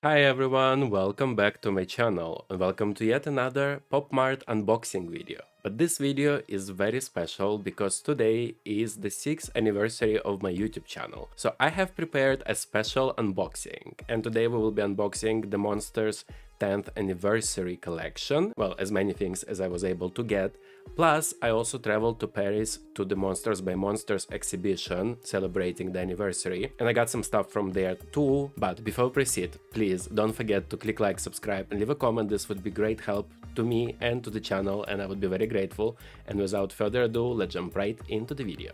Hi everyone, welcome back to my channel and welcome to yet another Pop Mart unboxing video. But this video is very special because today is the 6th anniversary of my YouTube channel. So I have prepared a special unboxing and today we will be unboxing the Monsters 10th anniversary collection. Well, as many things as I was able to get. Plus, I also traveled to Paris to the Monsters by Monsters exhibition celebrating the anniversary, and I got some stuff from there too. But before we proceed, please don't forget to click like, subscribe, and leave a comment. This would be great help to me and to the channel, and I would be very grateful. And without further ado, let's jump right into the video.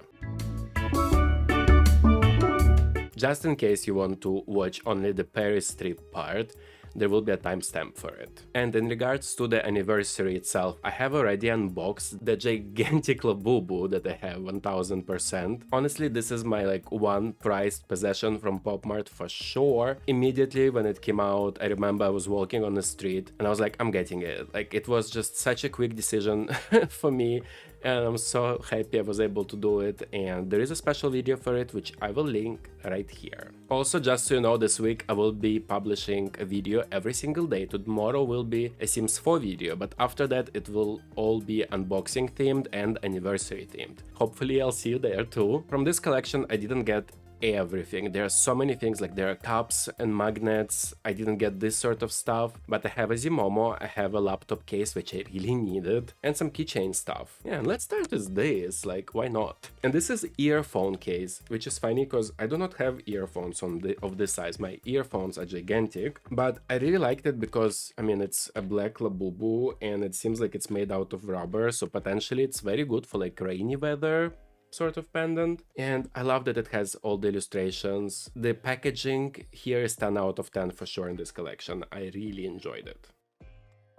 Just in case you want to watch only the Paris trip part, there will be a timestamp for it. And in regards to the anniversary itself, I have already unboxed the gigantic Labubu that I have 1000%. Honestly, this is my one prized possession from Pop Mart for sure. Immediately when it came out, I remember I was walking on the street and I was like, I'm getting it. Like, it was just such a quick decision for me. And I'm so happy I was able to do it, and there is a special video for it which I will link right here. Also, just so you know, this week I will be publishing a video every single day. Tomorrow will be a Sims 4 video, but after that it will all be unboxing themed and anniversary themed. Hopefully I'll see you there too. From this collection I didn't get everything. There are so many things, like there are cups and magnets. I didn't get this sort of stuff, but I have a Zimomo, I have a laptop case which I really needed, and some keychain stuff. Yeah, and let's start with this, like why not? And this is earphone case, which is funny because I do not have earphones of this size. My earphones are gigantic, but I really liked it because I mean it's a black Labubu and it seems like it's made out of rubber, so potentially it's very good for like rainy weather sort of pendant. And I love that it has all the illustrations. The packaging here is 10 out of 10 for sure in this collection. I really enjoyed it.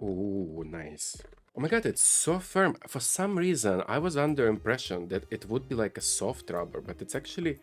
Ooh, nice. Oh my god, it's so firm. For some reason, I was under impression that it would be like a soft rubber, but it's actually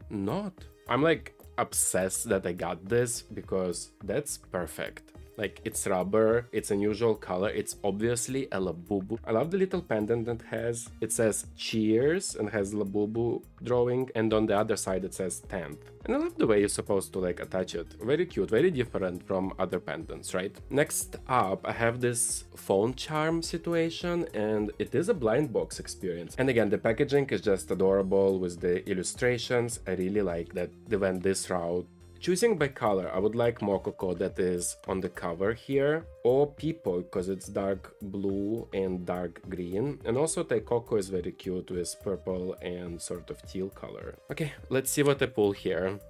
not. I'm like obsessed that I got this because that's perfect. Like, it's rubber, it's unusual color, it's obviously a Labubu. I love the little pendant that has. It says cheers and has Labubu drawing, and on the other side it says 10th. And I love the way you're supposed to like attach it. Very cute, very different from other pendants, right? Next up, I have this phone charm situation, and it is a blind box experience. And again, the packaging is just adorable with the illustrations. I really like that they went this route. Choosing by color, I would like Mococo that is on the cover here, or Pipo because it's dark blue and dark green, and also Taikoko is very cute with purple and sort of teal color. Okay, let's see what I pull here.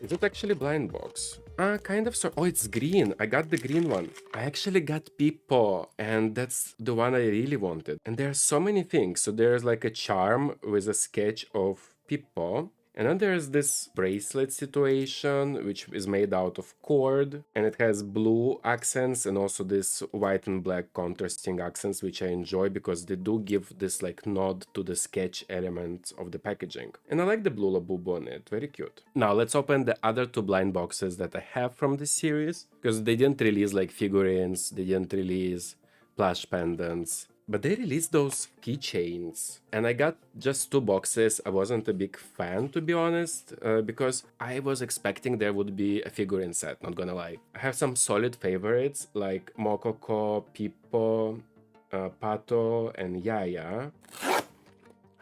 Is it actually blind box? Kind of sort. Oh, it's green. I got the green one. I actually got Pipo, and that's the one I really wanted. And there are so many things. So there's like a charm with a sketch of Pipo. And then there's this bracelet situation, which is made out of cord, and it has blue accents and also this white and black contrasting accents, which I enjoy because they do give this like nod to the sketch elements of the packaging. And I like the blue Labubu on it, very cute. Now let's open the other two blind boxes that I have from this series, because they didn't release like figurines, they didn't release plush pendants. But they released those keychains, and I got just two boxes. I wasn't a big fan, to be honest, because I was expecting there would be a figurine set, not gonna lie. I have some solid favorites like Mococo, Pipo, Pato, and Yaya.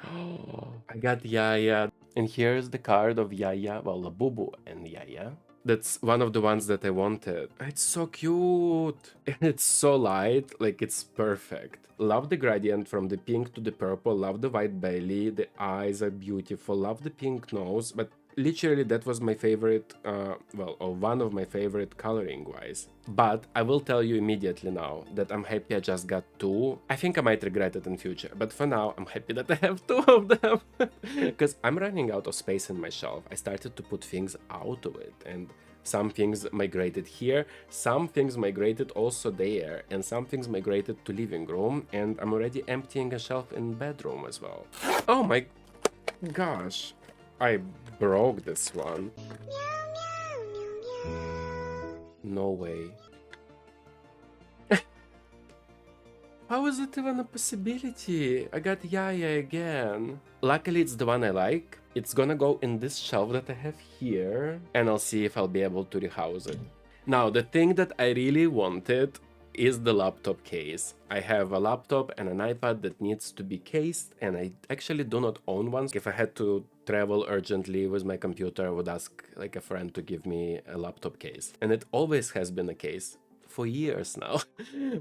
I got Yaya, and here's the card of Yaya, well, Labubu and Yaya. That's one of the ones that I wanted. It's so cute. And it's so light, like it's perfect. Love the gradient from the pink to the purple, love the white belly, the eyes are beautiful, love the pink nose, but literally that was my favorite, or one of my favorite coloring wise. But I will tell you immediately now that I'm happy I just got two. I think I might regret it in future, but for now I'm happy that I have two of them. Because I'm running out of space in my shelf. I started to put things out of it, and some things migrated here, some things migrated also there, and some things migrated to living room, and I'm already emptying a shelf in bedroom as well. Oh my gosh, I broke this one. No way. How is it even a possibility? I got Yaya again. Luckily, it's the one I like. It's gonna go in this shelf that I have here, and I'll see if I'll be able to rehouse it. Now, the thing that I really wanted is the laptop case. I have a laptop and an iPad that needs to be cased, and I actually do not own one. If I had to travel urgently with my computer, I would ask like a friend to give me a laptop case. And it always has been a case for years now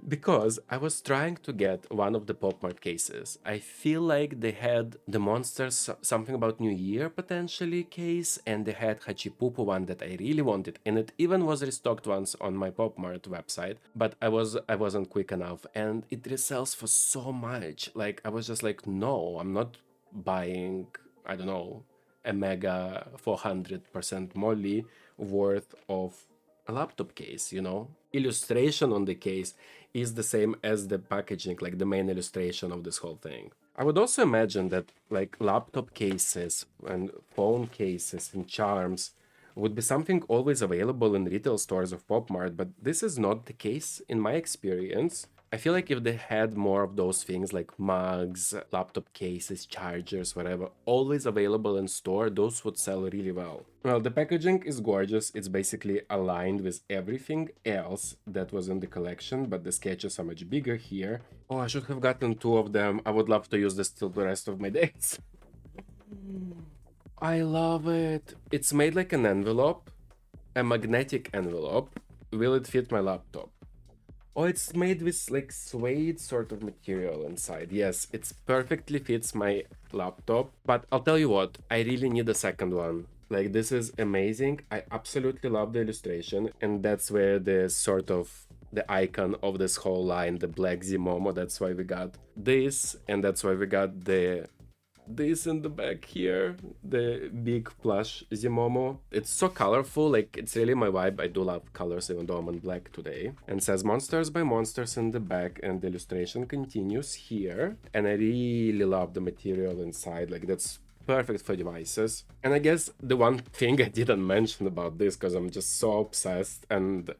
because I was trying to get one of the Pop Mart cases. I feel like they had the Monsters something about New Year potentially case, and they had Hachipupu one that I really wanted, and it even was restocked once on my Pop Mart website, but I wasn't quick enough, and it resells for so much. Like I was just like, no, I'm not buying, I don't know, a mega 400% molly worth of a laptop case, you know? Illustration on the case is the same as the packaging, like the main illustration of this whole thing. I would also imagine that like laptop cases and phone cases and charms would be something always available in retail stores of Pop Mart, but this is not the case in my experience. I feel like if they had more of those things like mugs, laptop cases, chargers, whatever, always available in store, those would sell really well. Well, the packaging is gorgeous. It's basically aligned with everything else that was in the collection, but the sketches are much bigger here. Oh, I should have gotten two of them. I would love to use this till the rest of my days. I love it. It's made like an envelope, a magnetic envelope. Will it fit my laptop? Oh, it's made with like suede sort of material inside. Yes, it perfectly fits my laptop. But I'll tell you what, I really need a second one. Like, this is amazing. I absolutely love the illustration. And that's where the sort of the icon of this whole line, the black Zimomo, that's why we got this. And that's why we got this in the back here, the big plush Zimomo. It's so colorful, like it's really my vibe. I do love colors even though I'm on black today. And says Monsters by Monsters in the back, and the illustration continues here. And I really love the material inside, like that's perfect for devices. And I guess the one thing I didn't mention about this, because I'm just so obsessed, and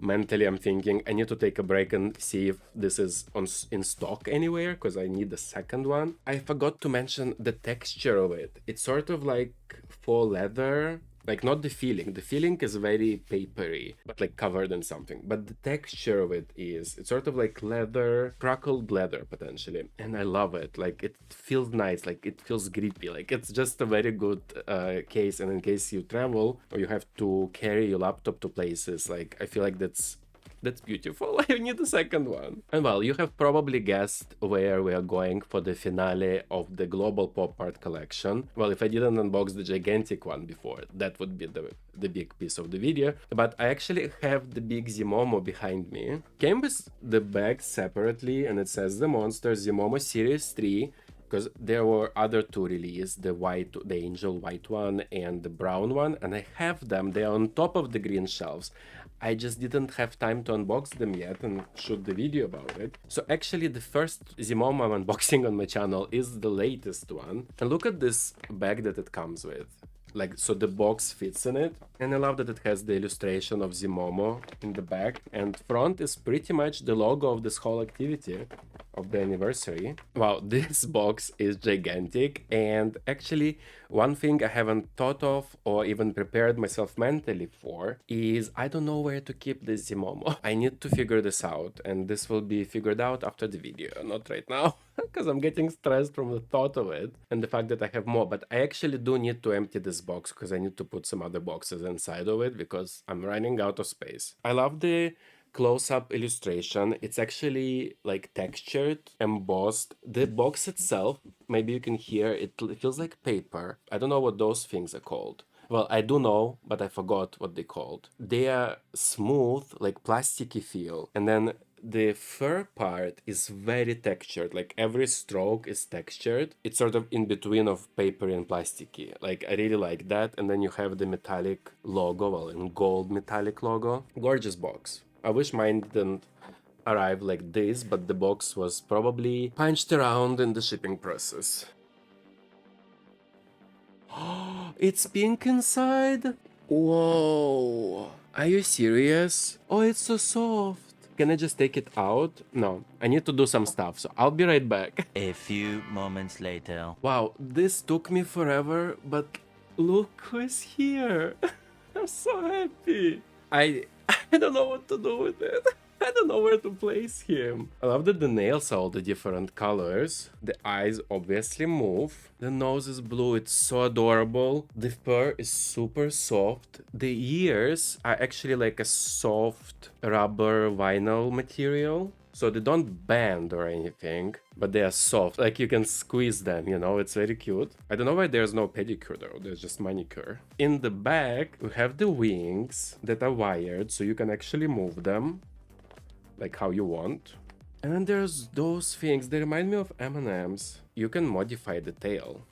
mentally I'm thinking I need to take a break and see if this is in stock anywhere, because I need the second one. I forgot to mention the texture of it. It's sort of like faux leather, like not the feeling. The feeling is very papery, but like covered in something. But the texture of it is, it's sort of like leather, crackled leather potentially. And I love it. Like it feels nice, like it feels grippy. Like it's just a very good case. And in case you travel or you have to carry your laptop to places, like I feel like that's beautiful. I need a second one. And well, you have probably guessed where we are going for the finale of the global Pop Art collection. Well, if I didn't unbox the gigantic one before, that would be the big piece of the video. But I actually have the big Zimomo behind me. Came with the bag separately, and it says the Monster Zimomo Series 3. Because there were other two released, the angel white one and the brown one, and I have them. They are on top of the green shelves. I just didn't have time to unbox them yet and shoot the video about it. So actually the first Zimomo I'm unboxing on my channel is the latest one. And look at this bag that it comes with. Like, so the box fits in it. And I love that it has the illustration of Zimomo in the back. And front is pretty much the logo of this whole activity of the anniversary. Wow, this box is gigantic. And actually, one thing I haven't thought of or even prepared myself mentally for is I don't know where to keep this Zimomo. I need to figure this out, and this will be figured out after the video, not right now, because I'm getting stressed from the thought of it and the fact that I have more. But I actually do need to empty this box because I need to put some other boxes inside of it because I'm running out of space. I love the close-up illustration. It's actually like textured, embossed. The box itself, maybe you can hear it feels like paper. I don't know what those things are called. Well, I do know, but I forgot what they called. They are smooth, like plasticky feel, and then the fur part is very textured. Like every stroke is textured. It's sort of in between of papery and plasticky. Like I really like that. And then you have the metallic logo, well, in gold metallic logo. Gorgeous box. I wish mine didn't arrive like this, but the box was probably punched around in the shipping process. It's pink inside? Whoa. Are you serious? Oh, it's so soft. Can I just take it out? No, I need to do some stuff, so I'll be right back. A few moments later. Wow, this took me forever, but look who's here. I'm so happy. I don't know what to do with it. I don't know where to place him. I love that the nails are all the different colors. The eyes obviously move. The nose is blue. It's so adorable. The fur is super soft. The ears are actually like a soft rubber vinyl material. So they don't bend or anything, but they are soft. Like you can squeeze them, you know, it's very cute. I don't know why there's no pedicure though, there's just manicure. In the back, we have the wings that are wired, so you can actually move them like how you want. And then there's those things, they remind me of M&Ms. You can modify the tail.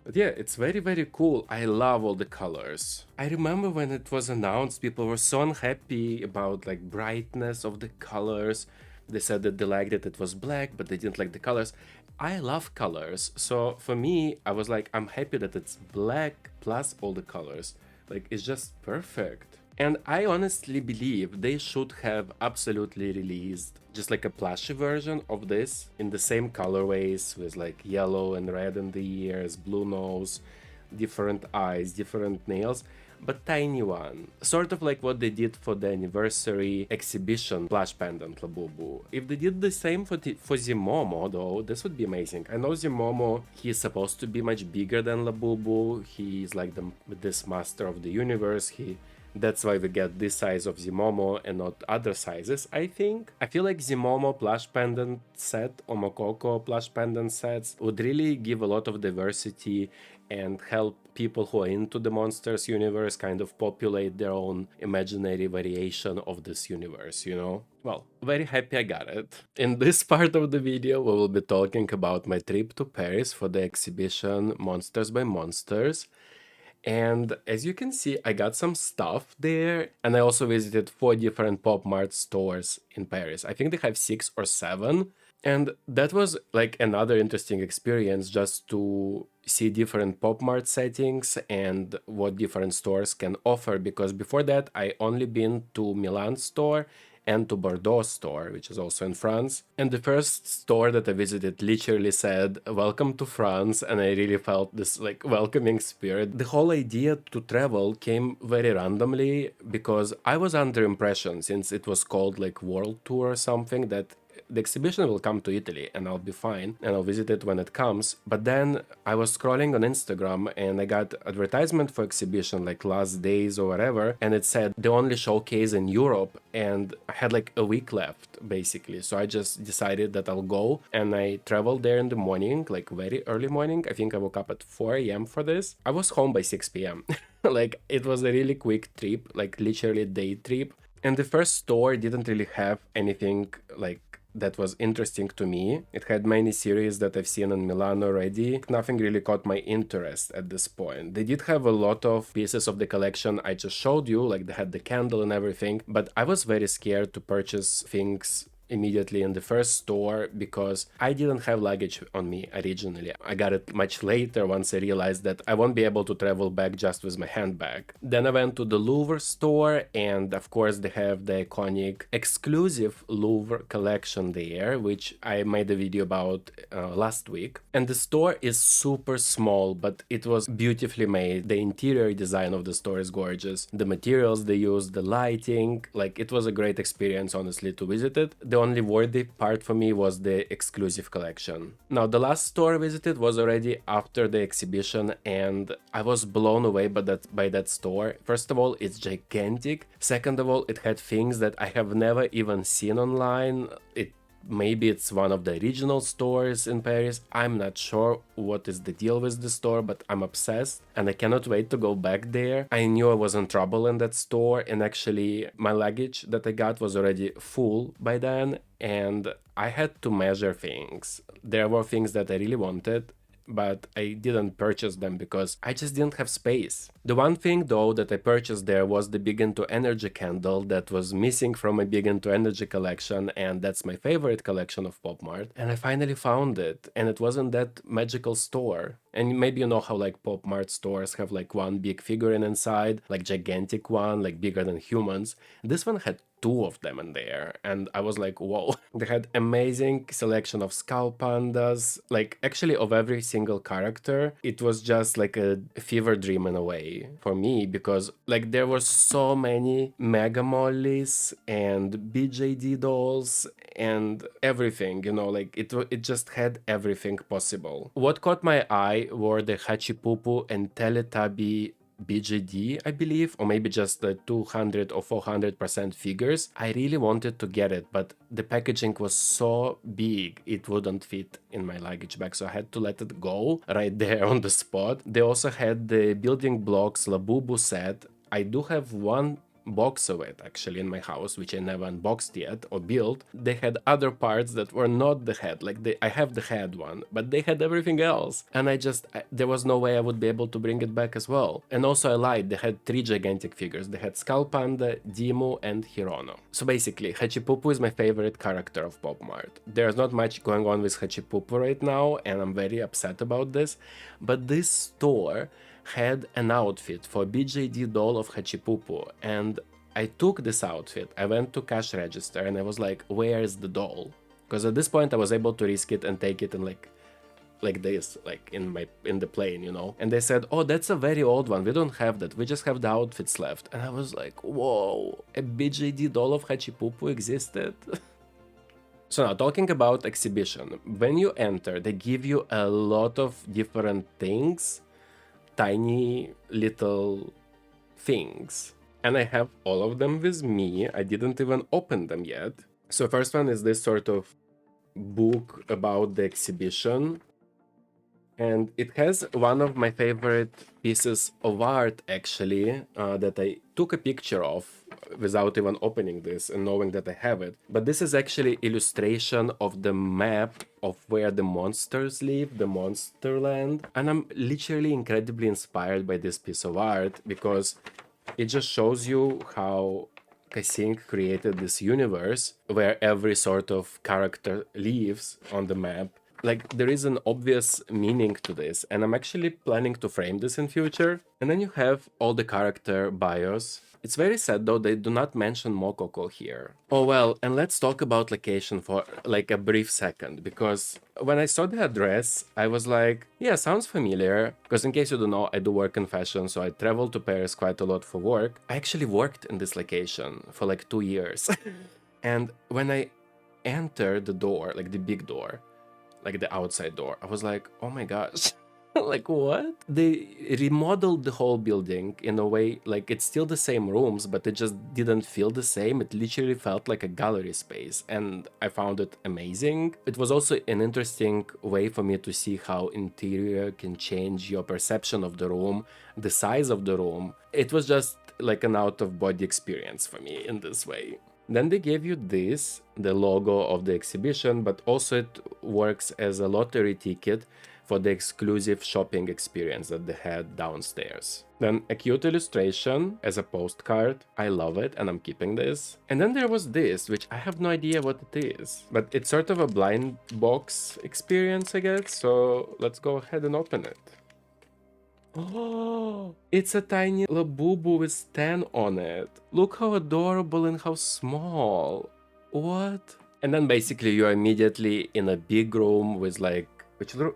But yeah, it's very, very cool. I love all the colors. I remember when it was announced, people were so unhappy about like brightness of the colors. They said that they liked it was black, but they didn't like the colors. I love colors. So for me, I was like, I'm happy that it's black plus all the colors. Like, it's just perfect. And I honestly believe they should have absolutely released just like a plushy version of this in the same colorways with like yellow and red in the ears, blue nose, different eyes, different nails, but tiny one. Sort of like what they did for the anniversary exhibition plush pendant Labubu. If they did the same for Zimomo though, this would be amazing. I know Zimomo, he's supposed to be much bigger than Labubu. He's like this master of the universe. That's why we get this size of Zimomo and not other sizes, I think. I feel like Zimomo plush pendant set or Mokoko plush pendant sets would really give a lot of diversity and help people who are into the monsters universe kind of populate their own imaginary variation of this universe, you know? Well, very happy I got it. In this part of the video, we will be talking about my trip to Paris for the exhibition Monsters by Monsters. And as you can see, I got some stuff there, and I also visited 4 different Pop Mart stores in Paris. I think they have 6 or 7. And that was like another interesting experience just to see different Pop Mart settings and what different stores can offer, because before that I only been to Milan store and to Bordeaux store, which is also in France. And the first store that I visited literally said, "Welcome to France," and I really felt this like welcoming spirit. The whole idea to travel came very randomly because I was under impression, since it was called like World Tour or something, that the exhibition will come to Italy and I'll be fine and I'll visit it when it comes. But then I was scrolling on Instagram and I got advertisement for exhibition like last days or whatever, and it said the only showcase in Europe, and I had like a week left basically. So I just decided that I'll go, and I traveled there in the morning, like very early morning. I think I woke up at 4 a.m. for this. I was home by 6 p.m. Like it was a really quick trip, like literally a day trip. And the first store didn't really have anything like that was interesting to me. It had many series that I've seen in Milan already. Nothing really caught my interest at this point. They did have a lot of pieces of the collection I just showed you, like they had the candle and everything, but I was very scared to purchase things immediately in the first store because I didn't have luggage on me originally. I got it much later once I realized that I won't be able to travel back just with my handbag. Then I went to the Louvre store, and of course they have the iconic exclusive Louvre collection there, which I made a video about last week. And the store is super small, but it was beautifully made. The interior design of the store is gorgeous. The materials they used, the lighting, like it was a great experience honestly to visit it. The only worthy part for me was the exclusive collection. Now, the last store I visited was already after the exhibition, and I was blown away by that store. First of all, it's gigantic. Second of all, it had things that I have never even seen online. Maybe it's one of the regional stores in Paris. I'm not sure what is the deal with the store, but I'm obsessed and I cannot wait to go back there. I knew I was in trouble in that store, and actually my luggage that I got was already full by then, and I had to measure things. There were things that I really wanted, but I didn't purchase them because I just didn't have space. The one thing though that I purchased there was the Big Into Energy candle that was missing from my Big Into Energy collection, and that's my favorite collection of Pop Mart. And I finally found it, and it wasn't that magical store. And maybe you know how like Pop Mart stores have like one big figurine inside, like gigantic one, like bigger than humans. This one had 2 of them in there, and I was like, whoa. They had amazing selection of skull pandas, like actually of every single character, it was just like a fever dream in a way for me, because like there were so many Mega Mollies and BJD dolls and everything, you know, like it just had everything possible. What caught my eye were the Hachipupu and Teletubby BGD, I believe, or maybe just the 200 or 400% figures. I really wanted to get it, but the packaging was so big it wouldn't fit in my luggage bag, so I had to let it go right there on the spot. They also had the building blocks Labubu set. I do have one box of it actually in my house, which I never unboxed yet or built. They had other parts that were not the head, like I have the head one, but they had everything else, and there was no way I would be able to bring it back as well. And also I lied, they had 3 gigantic figures. They had Skull Panda, Dimu, and Hirono. So basically, Hachipupu is my favorite character of Pop Mart. There's not much going on with Hachipupu right now, and I'm very upset about this, but this store had an outfit for BJD doll of Hachipupu, and I took this outfit. I went to cash register and I was like, where's the doll? Because at this point I was able to risk it and take it and like this, like in the plane, you know. And they said, oh, that's a very old one, we don't have that, we just have the outfits left. And I was like, whoa, a BJD doll of Hachipupu existed? So now, talking about exhibition, when you enter, they give you a lot of different things, tiny little things, and I have all of them with me. I didn't even open them yet. So first one is this sort of book about the exhibition, and it has one of my favorite pieces of art actually, that I took a picture of without even opening this and knowing that I have it. But this is actually illustration of the map of where the monsters live, the Monsterland. And I'm literally incredibly inspired by this piece of art because it just shows you how Kasing created this universe where every sort of character lives on the map. Like, there is an obvious meaning to this, and I'm actually planning to frame this in future. And then you have all the character bios. It's very sad though, they do not mention Mokoko here. Oh well, and let's talk about location for like a brief second, because when I saw the address, I was like, yeah, sounds familiar. Because in case you don't know, I do work in fashion, so I travel to Paris quite a lot for work. I actually worked in this location for like 2 years. And when I entered the door, like the big door, like the outside door, I was like, oh my gosh. Like, what? They remodeled the whole building in a way, like it's still the same rooms, but it just didn't feel the same. It literally felt like a gallery space, and I found it amazing. It was also an interesting way for me to see how interior can change your perception of the room, the size of the room. It was just like an out-of-body experience for me in this way. Then they gave you this, the logo of the exhibition, but also it works as a lottery ticket for the exclusive shopping experience that they had downstairs. Then a cute illustration as a postcard. I love it and I'm keeping this. And then there was this, which I have no idea what it is, but it's sort of a blind box experience, I guess. So let's go ahead and open it. Oh, it's a tiny Labubu with 10 on it. Look how adorable and how small. What? And then basically you're immediately in a big room with like,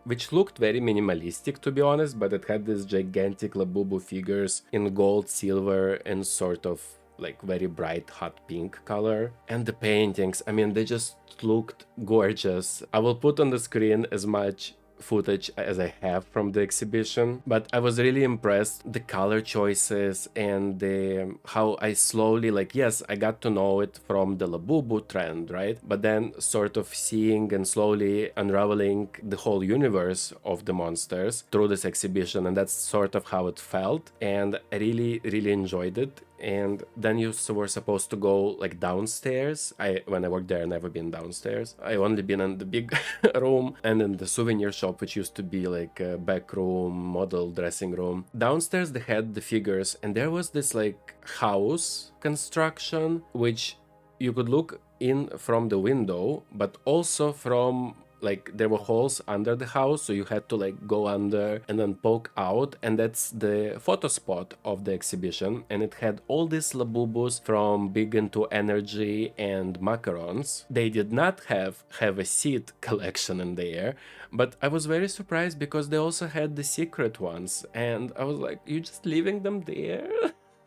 which looked very minimalistic, to be honest, but it had these gigantic Labubu figures in gold, silver, and sort of like very bright hot pink color. And the paintings, I mean, they just looked gorgeous. I will put on the screen as much footage as I have from the exhibition, but I was really impressed the color choices and how I slowly, like, yes, I got to know it from the Labubu trend, right? But then sort of seeing and slowly unraveling the whole universe of the monsters through this exhibition, and that's sort of how it felt, and I really enjoyed it. And then you were supposed to go like downstairs. When I worked there, I never been downstairs. I only been in the big room and in the souvenir shop, which used to be like a back room, model dressing room. Downstairs they had the figures, and there was this like house construction which you could look in from the window, but also from like there were holes under the house, so you had to like go under and then poke out, and that's the photo spot of the exhibition. And it had all these Labubus from Big Into Energy and Macarons. They did not have a seed collection in there, but I was very surprised because they also had the secret ones, and I was like, you just leaving them there?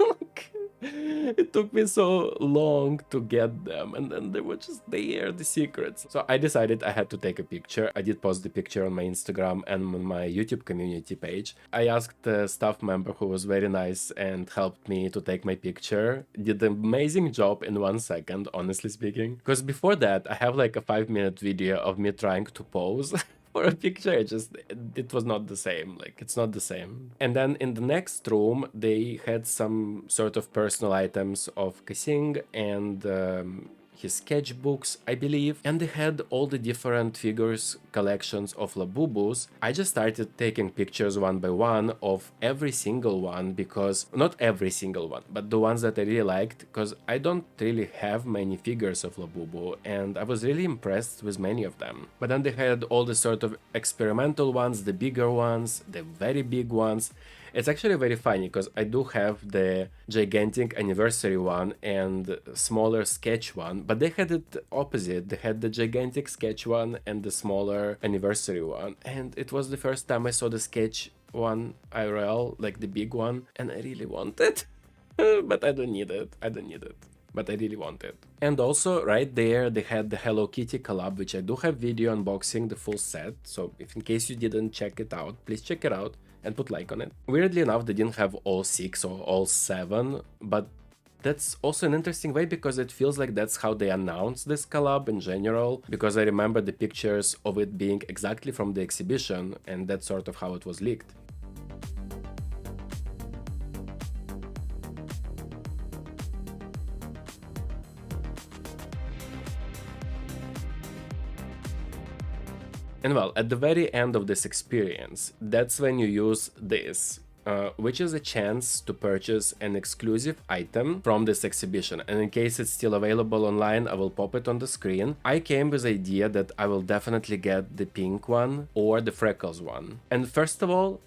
Like, it took me so long to get them, and then they were just there, the secrets. So I decided I had to take a picture. I did post the picture on my Instagram and on my YouTube community page. I asked the staff member who was very nice and helped me to take my picture. Did an amazing job in 1 second, honestly speaking. Because before that, I have like a 5-minute video of me trying to pose. For a picture, it was not the same. Like, it's not the same. And then in the next room, they had some sort of personal items of Kasing and his sketchbooks, I believe, and they had all the different figures collections of Labubus. I just started taking pictures one by one of every single one, because not every single one, but the ones that I really liked, because I don't really have many figures of Labubu, and I was really impressed with many of them. But then they had all the sort of experimental ones, the bigger ones, the very big ones. It's actually very funny because I do have the gigantic anniversary one and smaller sketch one, but they had it opposite. They had the gigantic sketch one and the smaller anniversary one. And it was the first time I saw the sketch one IRL, like the big one, and I really want it. But I don't need it. But I really want it. And also right there they had the Hello Kitty collab, which I do have video unboxing the full set. So if in case you didn't check it out, please check it out and put like on it. Weirdly enough, they didn't have all 6 or all 7, but that's also an interesting way because it feels like that's how they announced this collab in general, because I remember the pictures of it being exactly from the exhibition, and that's sort of how it was leaked. And well, at the very end of this experience, that's when you use this, which is a chance to purchase an exclusive item from this exhibition. And in case it's still available online, I will pop it on the screen. I came with the idea that I will definitely get the pink one or the freckles one. And first of all,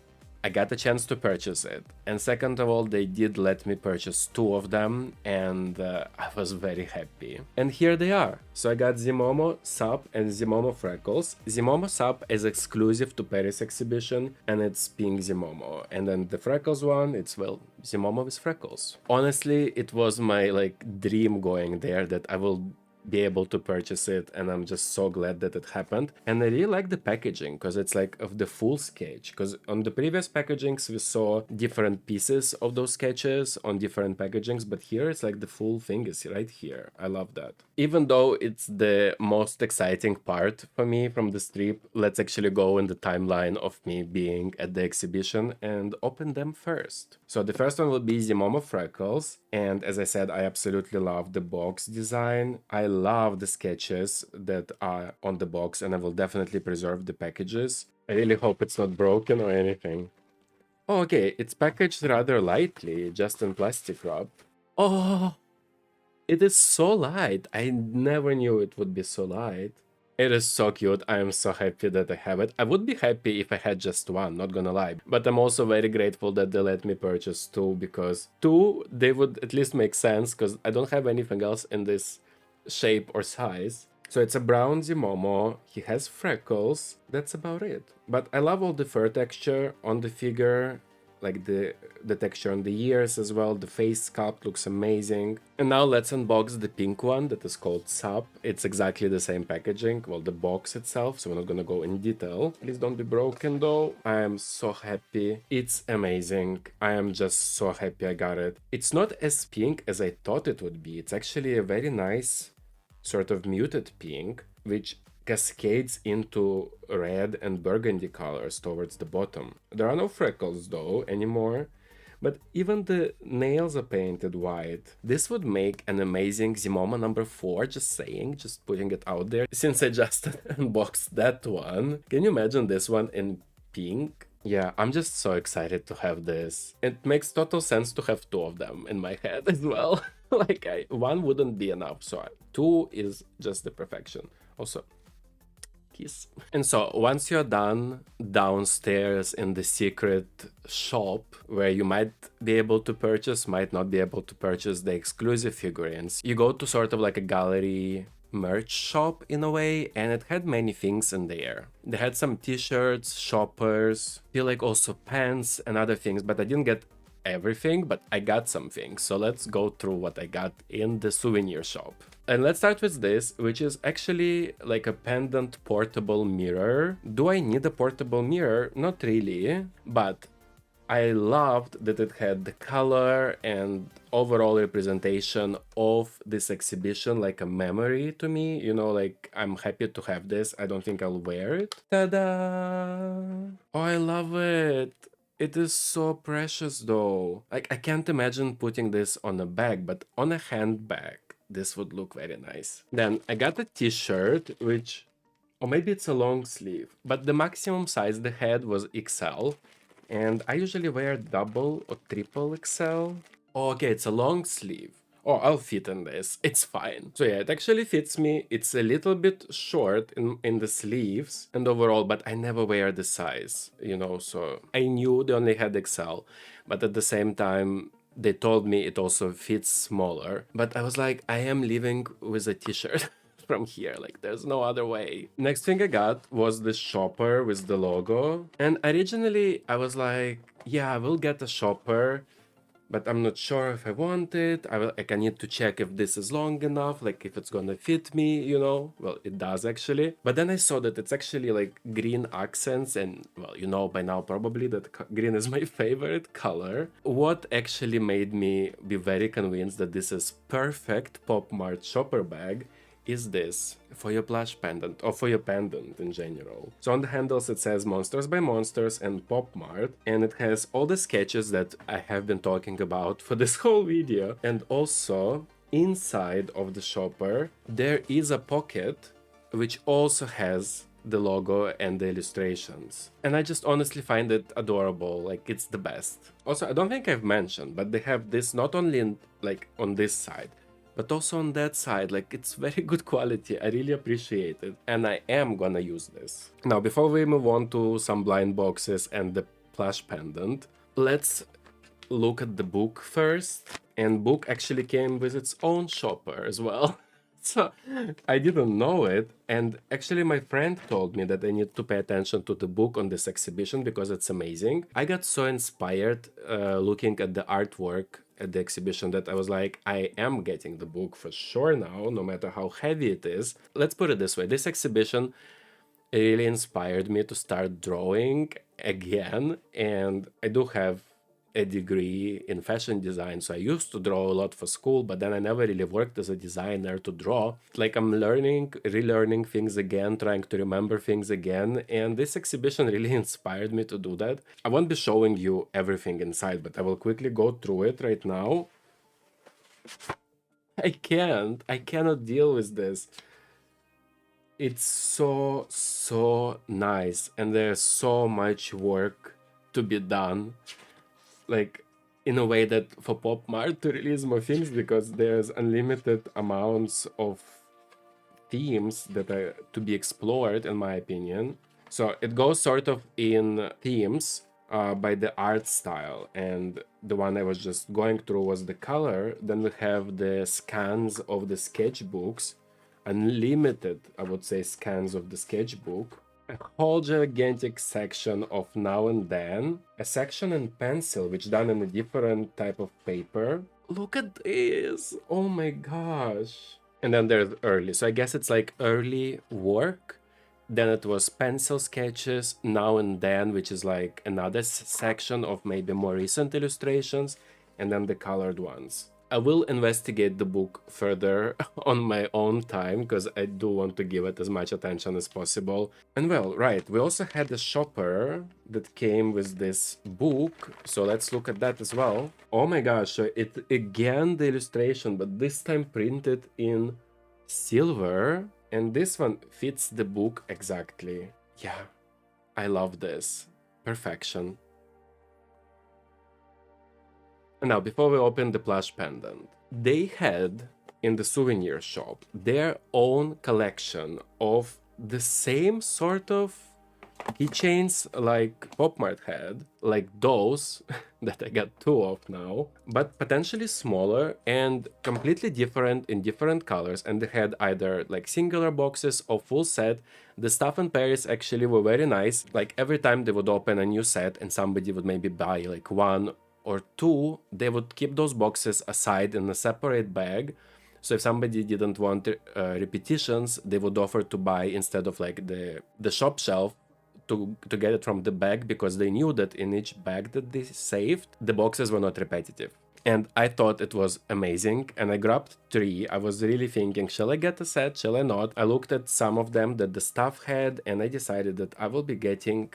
I got a chance to purchase it. And second of all, they did let me purchase 2 of them, and I was very happy. And here they are. So I got Zimomo Sap and Zimomo Freckles. Zimomo Sap is exclusive to Paris exhibition, and it's pink Zimomo. And then the Freckles one, it's, well, Zimomo with freckles. Honestly, it was my like dream going there that I will be able to purchase it, and I'm just so glad that it happened. And I really like the packaging because it's like of the full sketch, because on the previous packagings we saw different pieces of those sketches on different packagings, but here it's like the full thing is right here. I love that. Even though it's the most exciting part for me from this trip, let's actually go in the timeline of me being at the exhibition and open them first. So the first one will be Zimomo Freckles, and as I said, I absolutely love the box design. I love the sketches that are on the box, and I will definitely preserve the packages. I really hope it's not broken or anything. Oh, okay, it's packaged rather lightly, just in plastic wrap. Oh, it is so light. I never knew it would be so light. It is so cute. I am so happy that I have it. I would be happy if I had just one, not gonna lie. But I'm also very grateful that they let me purchase 2, because 2, they would at least make sense, because I don't have anything else in this shape or size. So it's a brown Zimomo, he has freckles, that's about it. But I love all the fur texture on the figure, like the texture on the ears as well, the face sculpt looks amazing. And now let's unbox the pink one that is called Sap. It's exactly the same packaging, well, the box itself, so we're not gonna go in detail. Please don't be broken though. I am so happy. It's amazing. I am just so happy I got it. It's not as pink as I thought it would be. It's actually a very nice sort of muted pink, which cascades into red and burgundy colors towards the bottom. There are no freckles though anymore, but even the nails are painted white. This would make an amazing Zimomo number 4, just saying, just putting it out there, since I just unboxed that one. Can you imagine this one in pink? Yeah, I'm just so excited to have this. It makes total sense to have 2 of them in my head as well. Like, one wouldn't be enough, so 2 is just the perfection. Also, keys. And so once you're done downstairs in the secret shop where you might be able to purchase, might not be able to purchase the exclusive figurines, you go to sort of like a gallery merch shop in a way, and it had many things in there. They had some t-shirts, shoppers, feel like also pants and other things, but I didn't get everything, but I got some things. So let's go through what I got in the souvenir shop. And let's start with this, which is actually like a pendant portable mirror. Do I need a portable mirror? Not really, but I loved that it had the color and overall representation of this exhibition, like a memory to me. You know, like I'm happy to have this. I don't think I'll wear it. Ta-da! Oh, I love it. It is so precious though. Like I can't imagine putting this on a bag, but on a handbag, this would look very nice. Then I got a t-shirt, which, or maybe it's a long sleeve, but the maximum size they had was XL. And I usually wear double or triple XL. Oh, okay, it's a long sleeve. Oh, I'll fit in this. It's fine. So yeah, it actually fits me. It's a little bit short in the sleeves and overall, but I never wear the size, you know, so I knew they only had XL, but at the same time, they told me it also fits smaller. But I was like, I am living with a t-shirt. From here, like there's no other way. Next thing I got was this shopper with the logo, and originally I was like, yeah, I will get a shopper, but I'm not sure if I want it. I need to check if this is long enough, like if it's gonna fit me, you know. Well, it does actually, but then I saw that it's actually like green accents, and well, you know by now probably that green is my favorite color. What actually made me be very convinced that this is perfect Pop Mart shopper bag is this for your plush pendant, or for your pendant in general. So on the handles it says Monsters by Monsters and Pop Mart, and it has all the sketches that I have been talking about for this whole video. And also inside of the shopper there is a pocket which also has the logo and the illustrations. And I just honestly find it adorable, like it's the best. Also, I don't think I've mentioned, but they have this not only in, like on this side, but also on that side, like it's very good quality. I really appreciate it, and I am gonna use this. Now, before we move on to some blind boxes and the plush pendant, let's look at the book first. And book actually came with its own shopper as well. So I didn't know it, and actually my friend told me that I need to pay attention to the book on this exhibition because it's amazing. I got so inspired looking at the artwork at the exhibition that I was like, I am getting the book for sure now, no matter how heavy it is. Let's put it this way, this exhibition really inspired me to start drawing again, and I do have a degree in fashion design, so I used to draw a lot for school, but then I never really worked as a designer to draw. Like I'm learning, relearning things again, trying to remember things again, and this exhibition really inspired me to do that. I won't be showing you everything inside, but I will quickly go through it right now. I cannot deal with this. It's so nice, and there's so much work to be done, like in a way that for Pop Mart to release more things, because there's unlimited amounts of themes that are to be explored, in my opinion. So it goes sort of in themes by the art style, and the one I was just going through was the color. Then we have the scans of the sketchbooks, unlimited, I would say, scans of the sketchbook, a whole gigantic section of Now and Then, a section in pencil, which done in a different type of paper. Look at this! Oh my gosh! And then there's early, so I guess it's like early work. Then it was pencil sketches, Now and Then, which is like another section of maybe more recent illustrations, and then the colored ones. I will investigate the book further on my own time, because I do want to give it as much attention as possible. And well, right, we also had a shopper that came with this book, so let's look at that as well. Oh my gosh, so it again the illustration, but this time printed in silver, and this one fits the book exactly. Yeah, I love this. Perfection. Now, before we open the plush pendant, they had in the souvenir shop their own collection of the same sort of keychains like Pop Mart had, like those that I got two of now, but potentially smaller and completely different in different colors. And they had either like singular boxes or full set. The stuff in Paris actually were very nice. Like every time they would open a new set and somebody would maybe buy like one or two, they would keep those boxes aside in a separate bag. So if somebody didn't want repetitions, they would offer to buy instead of like the shop shelf to get it from the bag, because they knew that in each bag that they saved, the boxes were not repetitive. And I thought it was amazing, and I grabbed three. I was really thinking, shall I get a set, shall I not? I looked at some of them that the staff had, and I decided that I will be getting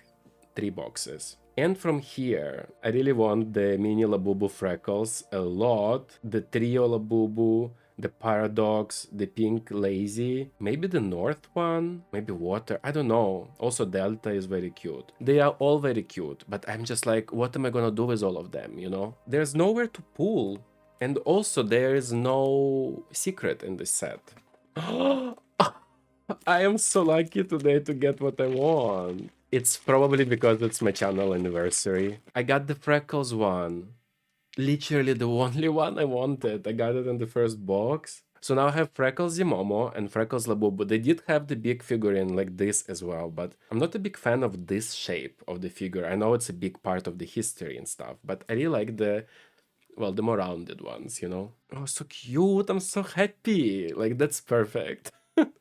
three boxes. And from here, I really want the mini Labubu freckles a lot, the trio Labubu, the Paradox, the pink Lazy, maybe the North one, maybe Water, I don't know. Also Delta is very cute. They are all very cute, but I'm just like, what am I gonna do with all of them, you know? There's nowhere to pull. And also there is no secret in this set. I am so lucky today to get what I want. It's probably because it's my channel anniversary. I got the Freckles one. Literally the only one I wanted. I got it in the first box. So now I have Freckles Zimomo and Freckles Labubu. They did have the big figurine like this as well, but I'm not a big fan of this shape of the figure. I know it's a big part of the history and stuff, but I really like the, well, the more rounded ones, you know? Oh, so cute. I'm so happy. Like, that's perfect.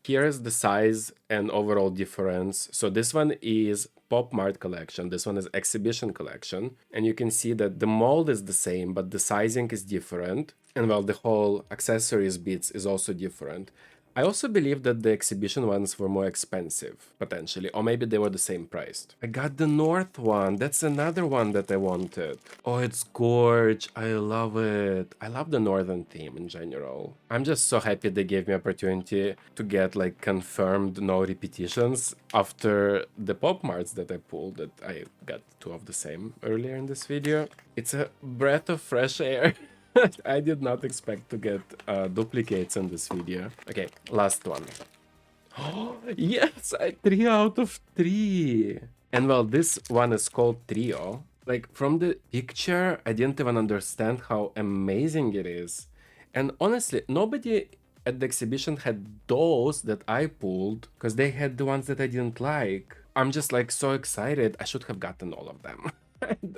Here's the size and overall difference. So this one is Pop Mart collection. This one is exhibition collection. And you can see that the mold is the same, but the sizing is different. And well, the whole accessories bits is also different. I also believe that the exhibition ones were more expensive, potentially, or maybe they were the same price. I got the North one. That's another one that I wanted. Oh, it's gorge. I love it. I love the Northern theme in general. I'm just so happy they gave me opportunity to get like confirmed no repetitions after the Pop Marts that I pulled, that I got two of the same earlier in this video. It's a breath of fresh air. I did not expect to get duplicates in this video. Okay, last one. Yes, 3 out of 3. And well, this one is called Trio. Like from the picture, I didn't even understand how amazing it is. And honestly, nobody at the exhibition had those that I pulled, because they had the ones that I didn't like. I'm just like so excited. I should have gotten all of them.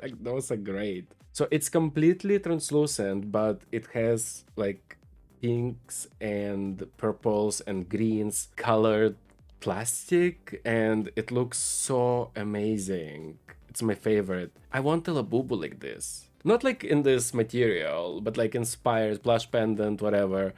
Like, those are great. So it's completely translucent, but it has like pinks and purples and greens colored plastic, and it looks so amazing. It's my favorite. I want a Labubu like this. Not like in this material, but like inspired, plush pendant, whatever,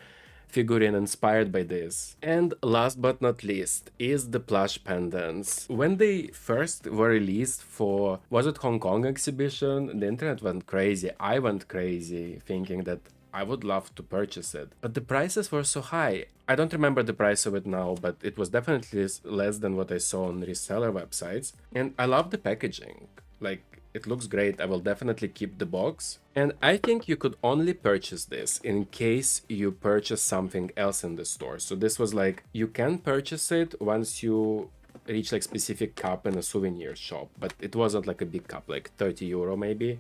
figurine inspired by this. And last but not least is the plush pendants. When they first were released for, was it Hong Kong exhibition, the internet went crazy. I went crazy thinking that I would love to purchase it. But the prices were so high. I don't remember the price of it now, but it was definitely less than what I saw on reseller websites. And I love the packaging. Like, it looks great. I will definitely keep the box. And I think you could only purchase this in case you purchase something else in the store. So this was like, you can purchase it once you reach like specific cup in a souvenir shop, but it wasn't like a big cup, like 30 euro maybe.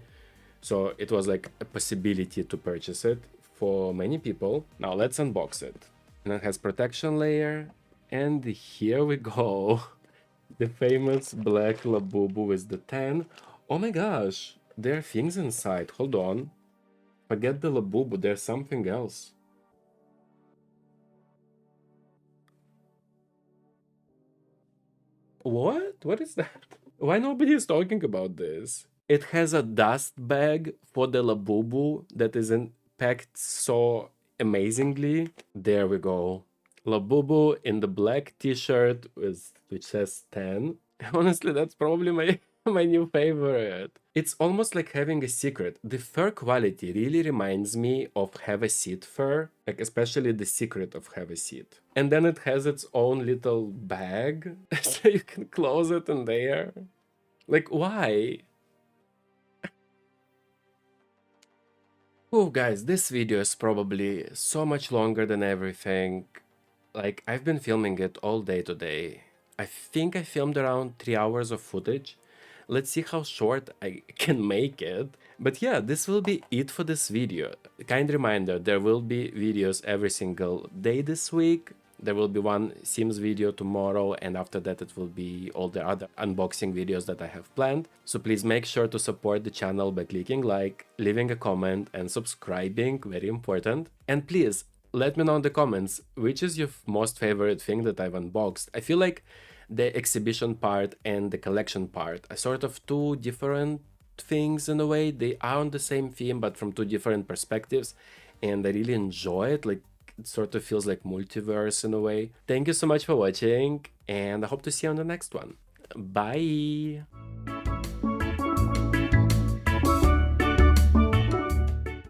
So it was like a possibility to purchase it for many people. Now let's unbox it. And it has protection layer. And here we go. The famous black Labubu with the 10. Oh my gosh, there are things inside. Hold on. Forget the Labubu, there's something else. What? What is that? Why nobody is talking about this? It has a dust bag for the Labubu that is packed so amazingly. There we go. Labubu in the black t-shirt which says 10. Honestly, that's probably my my new favorite. It's almost like having a secret. The fur quality really reminds me of Have a Seat fur, like especially the secret of Have a Seat. And then it has its own little bag, so you can close it in there. Like, why? Oh, guys, this video is probably so much longer than everything. Like, I've been filming it all day today. I think I filmed around 3 hours of footage. Let's see how short I can make it. But yeah, this will be it for this video. Kind reminder, there will be videos every single day this week. There will be one Sims video tomorrow, and after that it will be all the other unboxing videos that I have planned. So please make sure to support the channel by clicking like, leaving a comment and subscribing, very important. And please, let me know in the comments, which is your most favorite thing that I've unboxed. I feel like the exhibition part and the collection part are sort of two different things in a way. They are on the same theme, but from two different perspectives. And I really enjoy it. Like, it sort of feels like multiverse in a way. Thank you so much for watching, and I hope to see you on the next one. Bye!